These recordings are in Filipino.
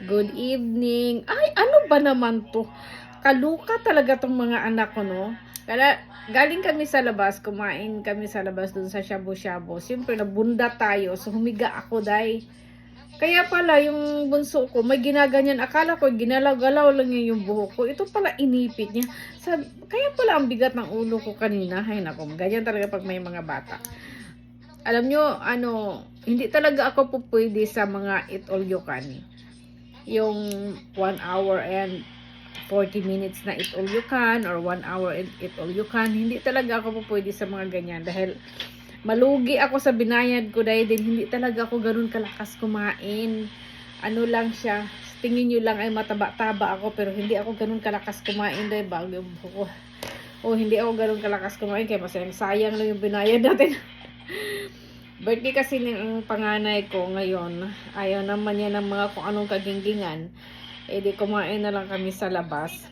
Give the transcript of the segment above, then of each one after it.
Good evening. Ay, ano ba naman to? Kaluka talaga tong mga anak ko, no? Kaya, galing kami sa labas, kumain kami sa labas dun sa shabu-shabu. Siyempre, nabunda tayo. So, humiga ako, day. Kaya pala, yung bunso ko, may ginaganyan. Akala ko, ginalaw-galaw lang yung buhok ko. Ito pala, inipit niya. Kaya pala, ang bigat ng ulo ko kanina. Ay, naku, ganyan talaga pag may mga bata. Alam nyo, hindi talaga ako po pwede sa mga eat all you can. Yung 1 hour and 40 minutes na eat all you can or 1 hour and eat all you can. Hindi talaga ako po pwede sa mga ganyan dahil malugi ako sa binayad ko dahil din hindi talaga ako ganun kalakas kumain. Ano lang siya, tingin nyo lang ay mataba-taba ako pero hindi ako ganun kalakas kumain dahil bago yung buko. O hindi ako ganun kalakas kumain kaya sayang lang yung binayad natin. Birthday kasi ng panganay ko ngayon. Ayaw naman niya ng mga kung anong kaginggingan. Eh di kumain na lang kami sa labas.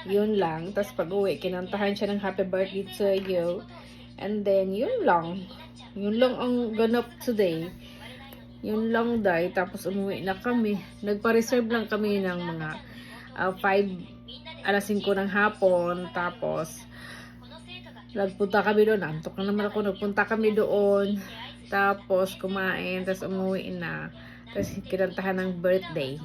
Yun lang. Tapos pag uwi, kinantahan siya ng happy birthday to you. And then, yun lang. Yun lang ang ganap today. Yun lang day. Tapos umuwi na kami. Nagpa-reserve lang kami ng mga 5 ng hapon. Tapos, nagpunta kami doon. Antok na naman ako. Nagpunta kami doon. Tapos kumain. Tapos umuwi na. Tapos kinantahan ng birthday.